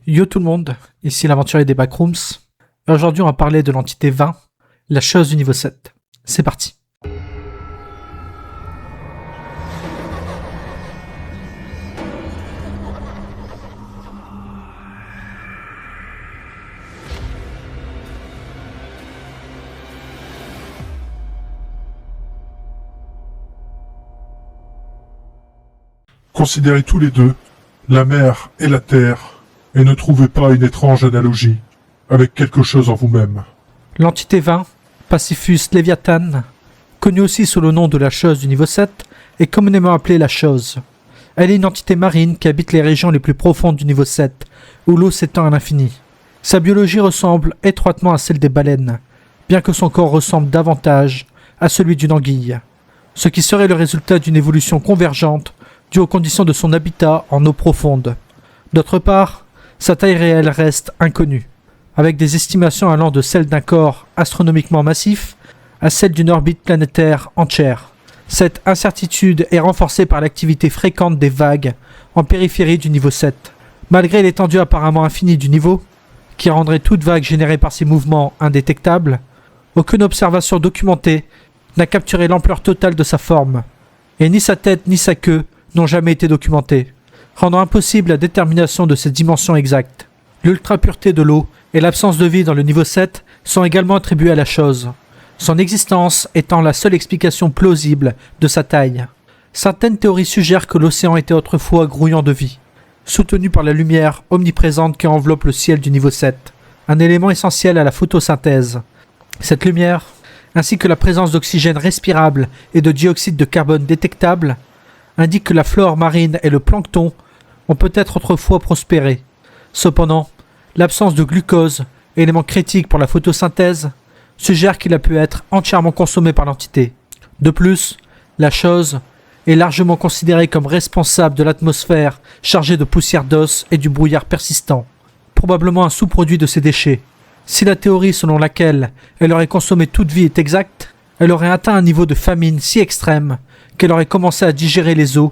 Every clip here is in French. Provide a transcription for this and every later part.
Yo tout le monde, ici l'aventurier des Backrooms. Et aujourd'hui on va parler de l'entité 20, la chose du niveau 7. C'est parti. Considérez tous les deux la mer et la terre, et ne trouvez pas une étrange analogie avec quelque chose en vous-même. L'entité 20, Pacifus Léviathan, connue aussi sous le nom de la chose du niveau 7, est communément appelée la chose. Elle est une entité marine qui habite les régions les plus profondes du niveau 7, où l'eau s'étend à l'infini. Sa biologie ressemble étroitement à celle des baleines, bien que son corps ressemble davantage à celui d'une anguille, ce qui serait le résultat d'une évolution convergente due aux conditions de son habitat en eau profonde. D'autre part, sa taille réelle reste inconnue, avec des estimations allant de celle d'un corps astronomiquement massif à celle d'une orbite planétaire entière. Cette incertitude est renforcée par l'activité fréquente des vagues en périphérie du niveau 7. Malgré l'étendue apparemment infinie du niveau, qui rendrait toute vague générée par ces mouvements indétectables, aucune observation documentée n'a capturé l'ampleur totale de sa forme, et ni sa tête ni sa queue n'ont jamais été documentées, rendant impossible la détermination de ses dimensions exactes. L'ultra-pureté de l'eau et l'absence de vie dans le niveau 7 sont également attribuées à la chose, son existence étant la seule explication plausible de sa taille. Certaines théories suggèrent que l'océan était autrefois grouillant de vie, soutenu par la lumière omniprésente qui enveloppe le ciel du niveau 7, un élément essentiel à la photosynthèse. Cette lumière, ainsi que la présence d'oxygène respirable et de dioxyde de carbone détectable, indique que la flore marine et le plancton ont peut-être autrefois prospéré. Cependant, l'absence de glucose, élément critique pour la photosynthèse, suggère qu'il a pu être entièrement consommé par l'entité. De plus, la chose est largement considérée comme responsable de l'atmosphère chargée de poussière d'os et du brouillard persistant, probablement un sous-produit de ces déchets. Si la théorie selon laquelle elle aurait consommé toute vie est exacte, elle aurait atteint un niveau de famine si extrême qu'elle aurait commencé à digérer les os,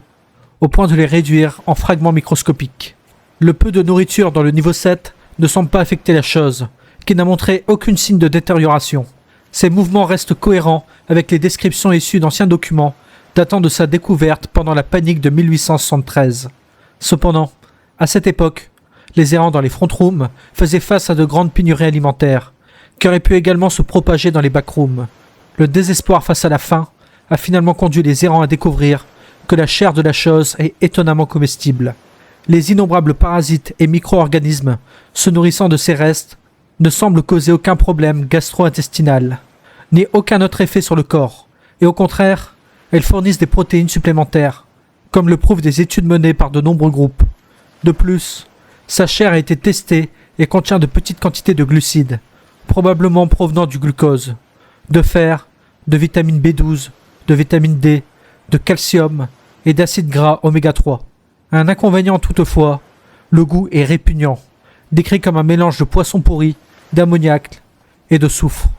au point de les réduire en fragments microscopiques. Le peu de nourriture dans le niveau 7 ne semble pas affecter la chose, qui n'a montré aucun signe de détérioration. Ses mouvements restent cohérents avec les descriptions issues d'anciens documents datant de sa découverte pendant la panique de 1873. Cependant, à cette époque, les errants dans les front rooms faisaient face à de grandes pénuries alimentaires, qui auraient pu également se propager dans les backrooms. Le désespoir face à la faim a finalement conduit les errants à découvrir que la chair de la chose est étonnamment comestible. Les innombrables parasites et micro-organismes se nourrissant de ces restes ne semblent causer aucun problème gastro-intestinal, ni aucun autre effet sur le corps, et au contraire, elles fournissent des protéines supplémentaires, comme le prouvent des études menées par de nombreux groupes. De plus, sa chair a été testée et contient de petites quantités de glucides, probablement provenant du glucose, de fer, de vitamine B12, de vitamine D, de calcium et d'acides gras oméga 3. Un inconvénient toutefois, le goût est répugnant, décrit comme un mélange de poisson pourri, d'ammoniac et de soufre.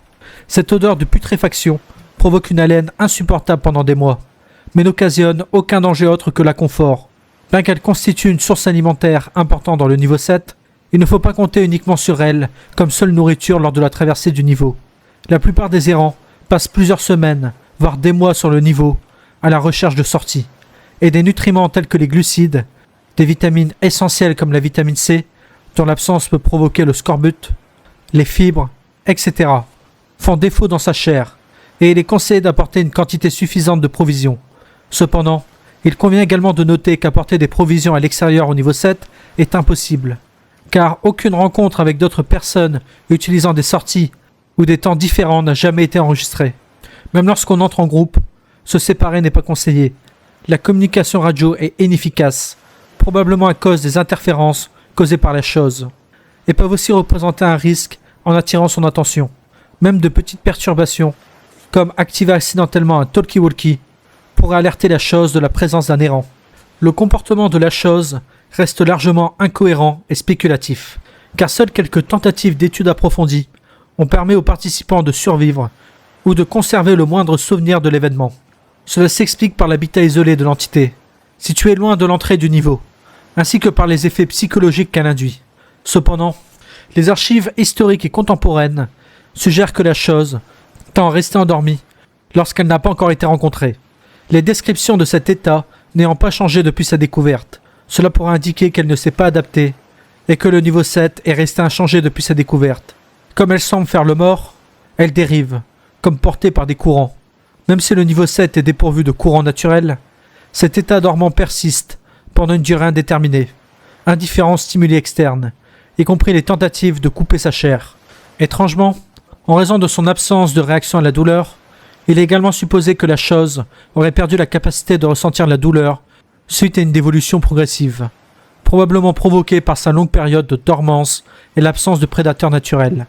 Cette odeur de putréfaction provoque une haleine insupportable pendant des mois, mais n'occasionne aucun danger autre que l'inconfort. Bien qu'elle constitue une source alimentaire importante dans le niveau 7, il ne faut pas compter uniquement sur elle comme seule nourriture lors de la traversée du niveau. La plupart des errants passent plusieurs semaines, voire des mois sur le niveau, à la recherche de sortie, et des nutriments tels que les glucides, des vitamines essentielles comme la vitamine C, dont l'absence peut provoquer le scorbut, les fibres, etc., font défaut dans sa chair, et il est conseillé d'apporter une quantité suffisante de provisions. Cependant, il convient également de noter qu'apporter des provisions à l'extérieur au niveau 7 est impossible, car aucune rencontre avec d'autres personnes utilisant des sorties ou des temps différents n'a jamais été enregistrée. Même lorsqu'on entre en groupe, se séparer n'est pas conseillé. La communication radio est inefficace, probablement à cause des interférences causées par la chose, et peuvent aussi représenter un risque en attirant son attention. Même de petites perturbations, comme activer accidentellement un talkie-walkie, pourraient alerter la chose de la présence d'un errant. Le comportement de la chose reste largement incohérent et spéculatif, car seules quelques tentatives d'études approfondies ont permis aux participants de survivre ou de conserver le moindre souvenir de l'événement. Cela s'explique par l'habitat isolé de l'entité, situé loin de l'entrée du niveau, ainsi que par les effets psychologiques qu'elle induit. Cependant, les archives historiques et contemporaines suggèrent que la chose tend à rester endormie lorsqu'elle n'a pas encore été rencontrée. Les descriptions de cet état n'ayant pas changé depuis sa découverte, cela pourrait indiquer qu'elle ne s'est pas adaptée et que le niveau 7 est resté inchangé depuis sa découverte. Comme elle semble faire le mort, elle dérive, comme portée par des courants. Même si le niveau 7 est dépourvu de courant naturel, cet état dormant persiste pendant une durée indéterminée, indifférent aux stimuli externes, y compris les tentatives de couper sa chair. Étrangement, en raison de son absence de réaction à la douleur, il est également supposé que la chose aurait perdu la capacité de ressentir la douleur suite à une dévolution progressive, probablement provoquée par sa longue période de dormance et l'absence de prédateurs naturels.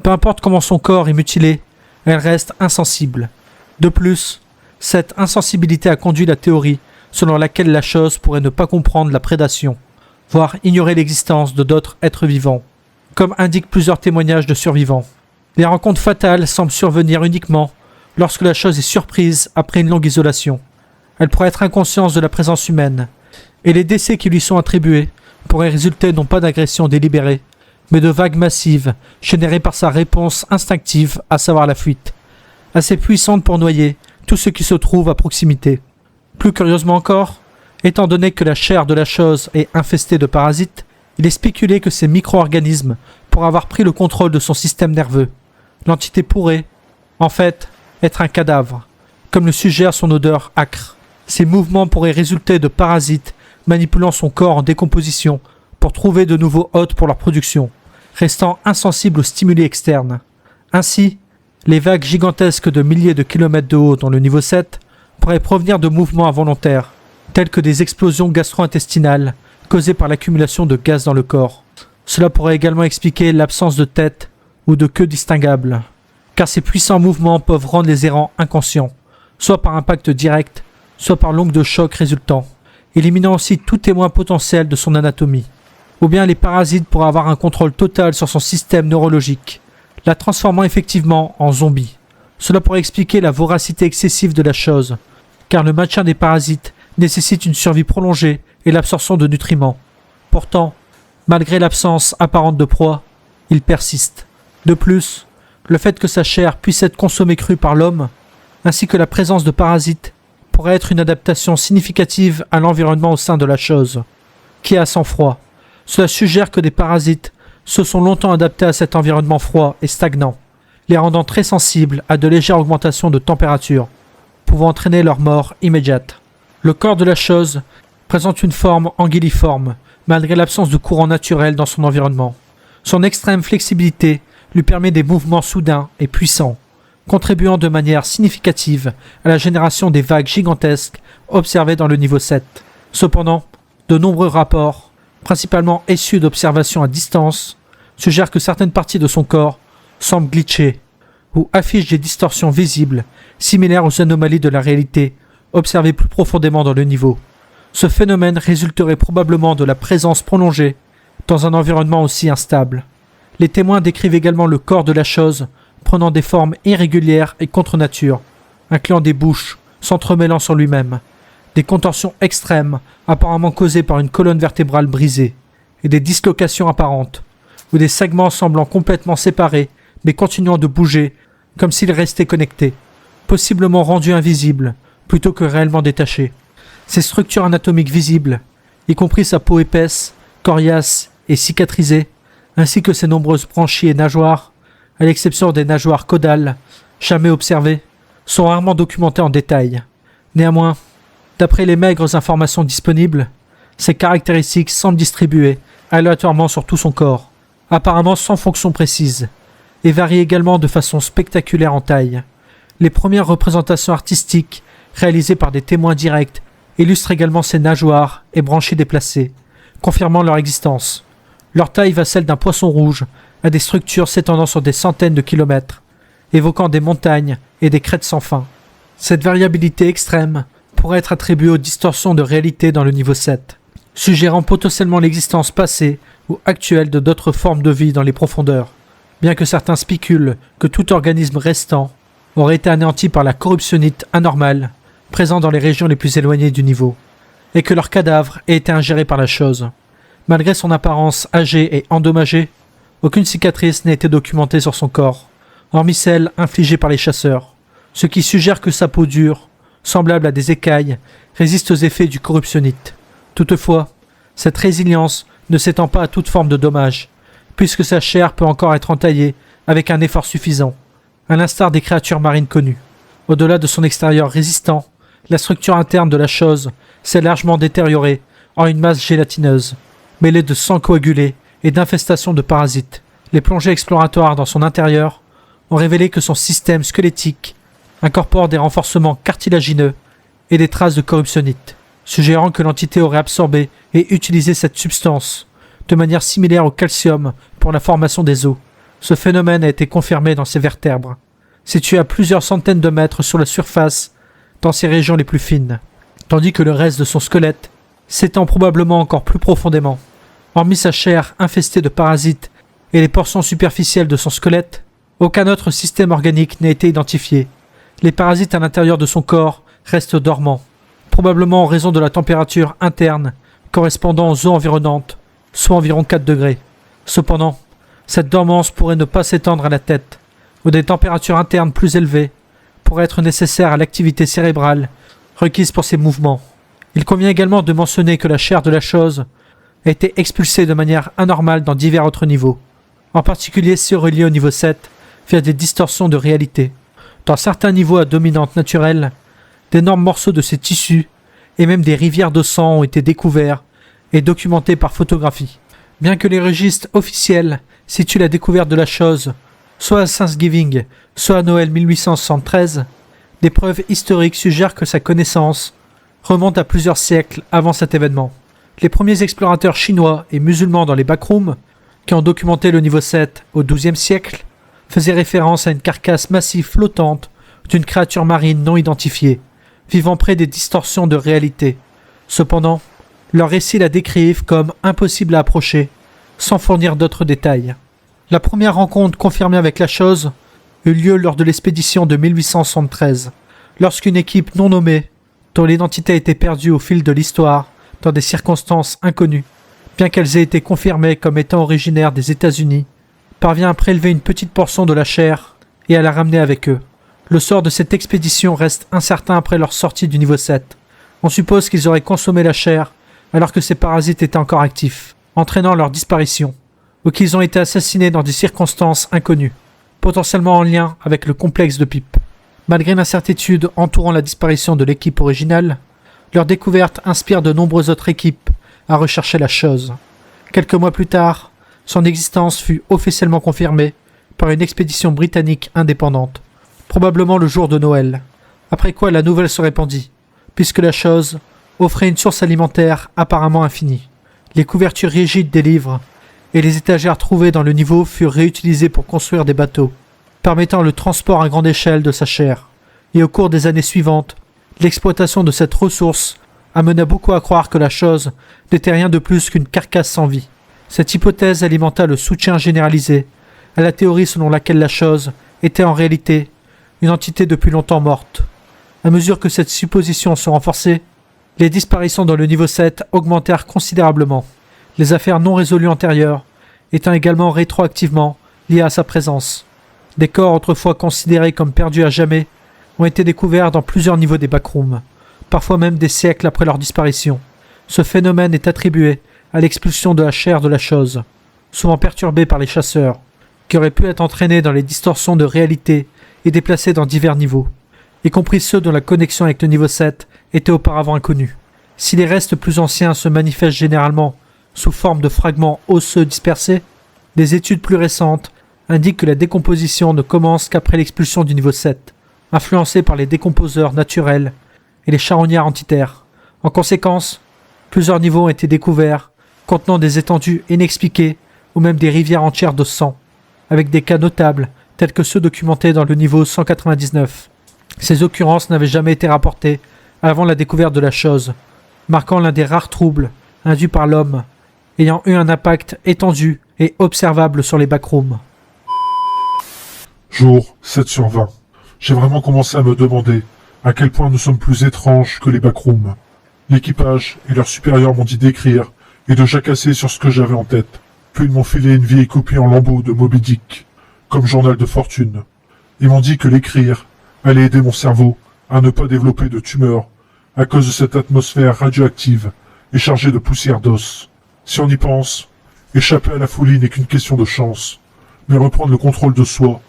Peu importe comment son corps est mutilé, elle reste insensible. De plus, cette insensibilité a conduit la théorie selon laquelle la chose pourrait ne pas comprendre la prédation, voire ignorer l'existence de d'autres êtres vivants, comme indiquent plusieurs témoignages de survivants. Les rencontres fatales semblent survenir uniquement lorsque la chose est surprise après une longue isolation. Elle pourrait être inconsciente de la présence humaine, et les décès qui lui sont attribués pourraient résulter non pas d'agressions délibérées, mais de vagues massives générées par sa réponse instinctive, à savoir la fuite, assez puissante pour noyer tout ce qui se trouve à proximité. Plus curieusement encore, étant donné que la chair de la chose est infestée de parasites, il est spéculé que ces micro-organismes pourraient avoir pris le contrôle de son système nerveux. L'entité pourrait, en fait, être un cadavre, comme le suggère son odeur âcre. Ces mouvements pourraient résulter de parasites manipulant son corps en décomposition pour trouver de nouveaux hôtes pour leur production, restant insensibles aux stimuli externes. Ainsi, les vagues gigantesques de milliers de kilomètres de haut dans le niveau 7 pourraient provenir de mouvements involontaires, tels que des explosions gastro-intestinales causées par l'accumulation de gaz dans le corps. Cela pourrait également expliquer l'absence de tête ou de queue distinguable, car ces puissants mouvements peuvent rendre les errants inconscients, soit par impact direct, soit par l'onde de choc résultant, éliminant aussi tout témoin potentiel de son anatomie. Ou bien les parasites pourraient avoir un contrôle total sur son système neurologique, la transformant effectivement en zombie. Cela pourrait expliquer la voracité excessive de la chose, car le maintien des parasites nécessite une survie prolongée et l'absorption de nutriments. Pourtant, malgré l'absence apparente de proie, il persiste. De plus, le fait que sa chair puisse être consommée crue par l'homme, ainsi que la présence de parasites, pourrait être une adaptation significative à l'environnement au sein de la chose, qui a sang froid. Cela suggère que des parasites se sont longtemps adaptés à cet environnement froid et stagnant, les rendant très sensibles à de légères augmentations de température, pouvant entraîner leur mort immédiate. Le corps de la chose présente une forme anguilliforme, malgré l'absence de courant naturel dans son environnement. Son extrême flexibilité lui permet des mouvements soudains et puissants, contribuant de manière significative à la génération des vagues gigantesques observées dans le niveau 7. Cependant, de nombreux rapports, principalement issus d'observations à distance, suggèrent que certaines parties de son corps semblent glitcher ou affichent des distorsions visibles similaires aux anomalies de la réalité observées plus profondément dans le niveau. Ce phénomène résulterait probablement de la présence prolongée dans un environnement aussi instable. Les témoins décrivent également le corps de la chose prenant des formes irrégulières et contre nature, incluant des bouches s'entremêlant sur lui-même, des contorsions extrêmes apparemment causées par une colonne vertébrale brisée, et des dislocations apparentes, ou des segments semblant complètement séparés mais continuant de bouger comme s'ils restaient connectés, possiblement rendus invisibles plutôt que réellement détachés. Ces structures anatomiques visibles, y compris sa peau épaisse, coriace et cicatrisée, ainsi que ses nombreuses branchies et nageoires, à l'exception des nageoires caudales, jamais observées, sont rarement documentées en détail. Néanmoins, d'après les maigres informations disponibles, ces caractéristiques semblent distribuées aléatoirement sur tout son corps, apparemment sans fonction précise, et varient également de façon spectaculaire en taille. Les premières représentations artistiques, réalisées par des témoins directs, illustrent également ces nageoires et branchies déplacées, confirmant leur existence. Leur taille va celle d'un poisson rouge, à des structures s'étendant sur des centaines de kilomètres, évoquant des montagnes et des crêtes sans fin. Cette variabilité extrême pourrait être attribuée aux distorsions de réalité dans le niveau 7, suggérant potentiellement l'existence passée ou actuelle de d'autres formes de vie dans les profondeurs, bien que certains spéculent que tout organisme restant aurait été anéanti par la corruptionnite anormale présente dans les régions les plus éloignées du niveau, et que leurs cadavres aient été ingérés par la chose. Malgré son apparence âgée et endommagée, aucune cicatrice n'a été documentée sur son corps, hormis celle infligée par les chasseurs, ce qui suggère que sa peau dure, semblable à des écailles, résiste aux effets du corruptionnite. Toutefois, cette résilience ne s'étend pas à toute forme de dommage, puisque sa chair peut encore être entaillée avec un effort suffisant, à l'instar des créatures marines connues. Au-delà de son extérieur résistant, la structure interne de la chose s'est largement détériorée en une masse gélatineuse, mêlée de sang coagulé et d'infestations de parasites. Les plongées exploratoires dans son intérieur ont révélé que son système squelettique incorpore des renforcements cartilagineux et des traces de corruptionnite, suggérant que l'entité aurait absorbé et utilisé cette substance de manière similaire au calcium pour la formation des os. Ce phénomène a été confirmé dans ses vertèbres, situées à plusieurs centaines de mètres sur la surface dans ses régions les plus fines, tandis que le reste de son squelette s'étend probablement encore plus profondément. Hormis sa chair infestée de parasites et les portions superficielles de son squelette, aucun autre système organique n'a été identifié. Les parasites à l'intérieur de son corps restent dormants, probablement en raison de la température interne correspondant aux eaux environnantes, soit environ 4 degrés. Cependant, cette dormance pourrait ne pas s'étendre à la tête, où des températures internes plus élevées pourraient être nécessaires à l'activité cérébrale requise pour ces mouvements. Il convient également de mentionner que la chair de la chose a été expulsée de manière anormale dans divers autres niveaux, en particulier ceux reliés au niveau 7 via des distorsions de réalité. Dans certains niveaux à dominante naturelle, d'énormes morceaux de ces tissus et même des rivières de sang ont été découverts et documentés par photographie. Bien que les registres officiels situent la découverte de la chose soit à Thanksgiving, soit à Noël 1873, des preuves historiques suggèrent que sa connaissance remonte à plusieurs siècles avant cet événement. Les premiers explorateurs chinois et musulmans dans les backrooms, qui ont documenté le niveau 7 au XIIe siècle, faisaient référence à une carcasse massive flottante d'une créature marine non identifiée, vivant près des distorsions de réalité. Cependant, leurs récits la décrivent comme impossible à approcher, sans fournir d'autres détails. La première rencontre confirmée avec la chose eut lieu lors de l'expédition de 1873, lorsqu'une équipe non nommée, dont l'identité a été perdue au fil de l'histoire dans des circonstances inconnues, bien qu'elles aient été confirmées comme étant originaires des États-Unis, parvient à prélever une petite portion de la chair et à la ramener avec eux. Le sort de cette expédition reste incertain après leur sortie du niveau 7. On suppose qu'ils auraient consommé la chair alors que ces parasites étaient encore actifs, entraînant leur disparition, ou qu'ils ont été assassinés dans des circonstances inconnues, potentiellement en lien avec le complexe de Pipe. Malgré l'incertitude entourant la disparition de l'équipe originale, leur découverte inspire de nombreuses autres équipes à rechercher la chose. Quelques mois plus tard, son existence fut officiellement confirmée par une expédition britannique indépendante, probablement le jour de Noël, après quoi la nouvelle se répandit, puisque la chose offrait une source alimentaire apparemment infinie. Les couvertures rigides des livres et les étagères trouvées dans le niveau furent réutilisées pour construire des bateaux, permettant le transport à grande échelle de sa chair. Et au cours des années suivantes, l'exploitation de cette ressource amena beaucoup à croire que la chose n'était rien de plus qu'une carcasse sans vie. Cette hypothèse alimenta le soutien généralisé à la théorie selon laquelle la chose était en réalité une entité depuis longtemps morte. À mesure que cette supposition se renforçait, les disparitions dans le niveau 7 augmentèrent considérablement, les affaires non résolues antérieures étant également rétroactivement liées à sa présence. Des corps autrefois considérés comme perdus à jamais ont été découverts dans plusieurs niveaux des backrooms, parfois même des siècles après leur disparition. Ce phénomène est attribué à l'expulsion de la chair de la chose, souvent perturbée par les chasseurs, qui auraient pu être entraînés dans les distorsions de réalité et déplacés dans divers niveaux, y compris ceux dont la connexion avec le niveau 7 était auparavant inconnue. Si les restes plus anciens se manifestent généralement sous forme de fragments osseux dispersés, des études plus récentes indiquent que la décomposition ne commence qu'après l'expulsion du niveau 7, influencée par les décomposeurs naturels et les charognards antiterres. En conséquence, plusieurs niveaux ont été découverts, contenant des étendues inexpliquées ou même des rivières entières de sang, avec des cas notables tels que ceux documentés dans le niveau 199. Ces occurrences n'avaient jamais été rapportées avant la découverte de la chose, marquant l'un des rares troubles induits par l'homme, ayant eu un impact étendu et observable sur les backrooms. Jour 7/20. J'ai vraiment commencé à me demander à quel point nous sommes plus étranges que les backrooms. L'équipage et leurs supérieurs m'ont dit d'écrire et de jacasser sur ce que j'avais en tête. Puis ils m'ont filé une vieille copie en lambeaux de Moby Dick, comme journal de fortune. Ils m'ont dit que l'écrire allait aider mon cerveau à ne pas développer de tumeur à cause de cette atmosphère radioactive et chargée de poussière d'os. Si on y pense, échapper à la folie n'est qu'une question de chance, mais reprendre le contrôle de soi,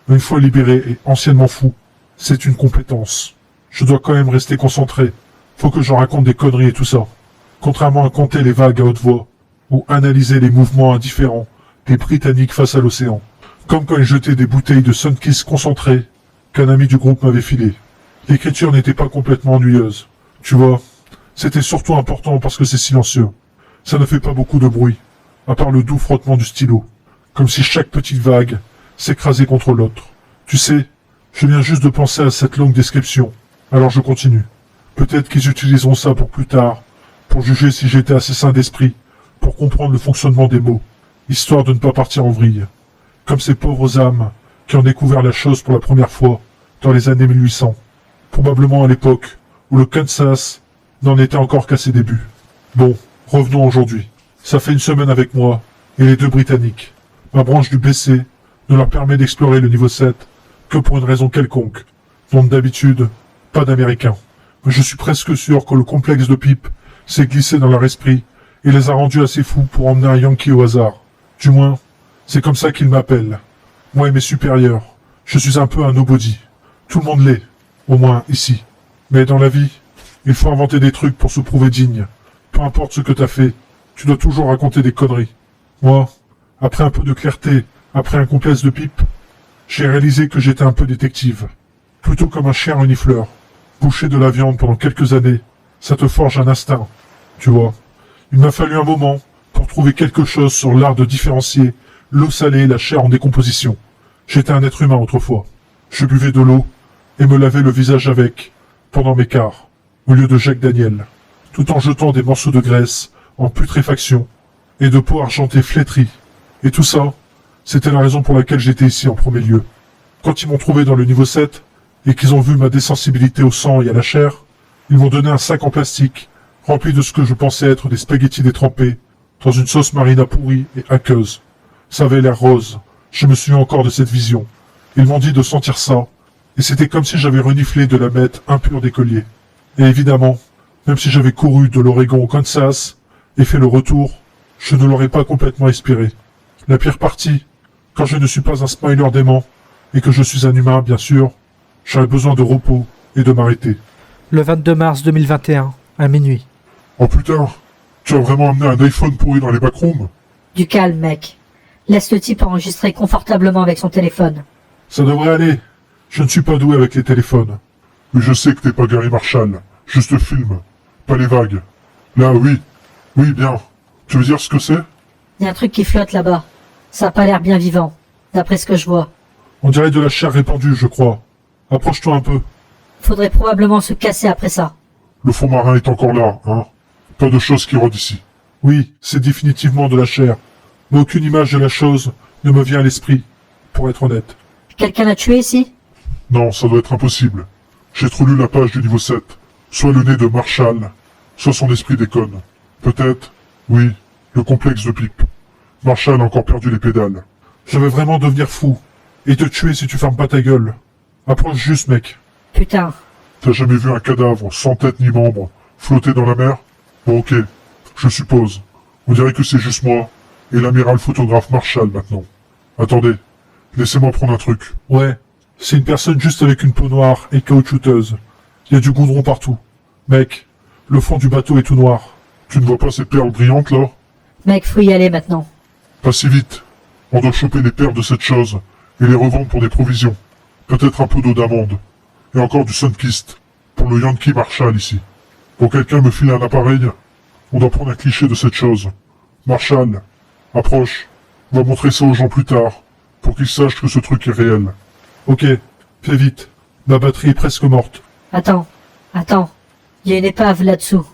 une fois libéré et anciennement fou, c'est une compétence. Je dois quand même rester concentré. Faut que j'en raconte des conneries et tout ça. Contrairement à compter les vagues à haute voix, ou analyser les mouvements indifférents des Britanniques face à l'océan. Comme quand ils jetaient des bouteilles de Sunkiss concentrées qu'un ami du groupe m'avait filé. L'écriture n'était pas complètement ennuyeuse. Tu vois, c'était surtout important parce que c'est silencieux. Ça ne fait pas beaucoup de bruit, à part le doux frottement du stylo. Comme si chaque petite vague s'écrasait contre l'autre. Tu sais, je viens juste de penser à cette longue description. Alors je continue. Peut-être qu'ils utiliseront ça pour plus tard, pour juger si j'étais assez sain d'esprit, pour comprendre le fonctionnement des mots, histoire de ne pas partir en vrille. Comme ces pauvres âmes qui ont découvert la chose pour la première fois dans les années 1800. Probablement à l'époque où le Kansas n'en était encore qu'à ses débuts. Bon, revenons aujourd'hui. Ça fait une semaine avec moi et les deux Britanniques. Ma branche du BC ne leur permet d'explorer le niveau 7 que pour une raison quelconque. Donc d'habitude, pas d'Américains. Mais je suis presque sûr que le complexe de Pipe s'est glissé dans leur esprit et les a rendus assez fous pour emmener un Yankee au hasard. Du moins, c'est comme ça qu'ils m'appellent. Moi et mes supérieurs, je suis un peu un nobody. Tout le monde l'est, au moins ici. Mais dans la vie, il faut inventer des trucs pour se prouver digne. Peu importe ce que t'as fait, tu dois toujours raconter des conneries. Moi, après un peu de clarté, après un complexe de Pipe, j'ai réalisé que j'étais un peu détective. Plutôt comme un chien renifleur. Boucher de la viande pendant quelques années, ça te forge un instinct, tu vois. Il m'a fallu un moment pour trouver quelque chose sur l'art de différencier l'eau salée et la chair en décomposition. J'étais un être humain autrefois. Je buvais de l'eau et me lavais le visage avec, pendant mes quarts, au lieu de Jack Daniel, tout en jetant des morceaux de graisse en putréfaction et de peau argentée flétrie. Et tout ça, c'était la raison pour laquelle j'étais ici en premier lieu. Quand ils m'ont trouvé dans le niveau 7, et qu'ils ont vu ma désensibilité au sang et à la chair, ils m'ont donné un sac en plastique, rempli de ce que je pensais être des spaghettis détrempés, dans une sauce marina pourrie et aqueuse. Ça avait l'air rose. Je me souviens encore de cette vision. Ils m'ont dit de sentir ça, et c'était comme si j'avais reniflé de la meth impure des colliers. Et évidemment, même si j'avais couru de l'Oregon au Kansas, et fait le retour, je ne l'aurais pas complètement espéré. La pire partie, quand je ne suis pas un smiler dément, et que je suis un humain, bien sûr, j'aurais besoin de repos et de m'arrêter. Le 22 mars 2021, à minuit. Oh putain, tu as vraiment amené un iPhone pourri dans les backrooms? Du calme, mec. Laisse le type enregistrer confortablement avec son téléphone. Ça devrait aller. Je ne suis pas doué avec les téléphones. Mais je sais que t'es pas Gary Marshall. Juste filme. Pas les vagues. Là, oui. Oui, bien. Tu veux dire ce que c'est? Y a un truc qui flotte là-bas. Ça a pas l'air bien vivant, d'après ce que je vois. On dirait de la chair répandue, je crois. Approche-toi un peu. Faudrait probablement se casser après ça. Le fond marin est encore là, hein. Pas de choses qui rôdent ici. Oui, c'est définitivement de la chair. Mais aucune image de la chose ne me vient à l'esprit, pour être honnête. Quelqu'un l'a tué ici? Non, ça doit être impossible. J'ai trop lu la page du niveau 7. Soit le nez de Marshall, soit son esprit déconne. Peut-être, oui, le complexe de Pipe. Marshall a encore perdu les pédales. Je vais vraiment devenir fou, et te tuer si tu fermes pas ta gueule. Approche juste, mec. Putain. T'as jamais vu un cadavre, sans tête ni membre, flotter dans la mer? Bon, ok, je suppose. On dirait que c'est juste moi, et l'amiral photographe Marshall maintenant. Attendez, laissez-moi prendre un truc. Ouais, c'est une personne juste avec une peau noire et caoutchouteuse. Il y a du goudron partout. Mec, le fond du bateau est tout noir. Tu ne vois pas ces perles brillantes là? Mec, faut y aller maintenant. Pas si vite. On doit choper les perles de cette chose, et les revendre pour des provisions. Peut-être un peu d'eau d'amande. Et encore du Sunkist, pour le Yankee Marshall ici. Pour quelqu'un me filer un appareil, on doit prendre un cliché de cette chose. Marshall, approche. On va montrer ça aux gens plus tard, pour qu'ils sachent que ce truc est réel. Ok, fais vite. Ma batterie est presque morte. Attends. Y a une épave là-dessous.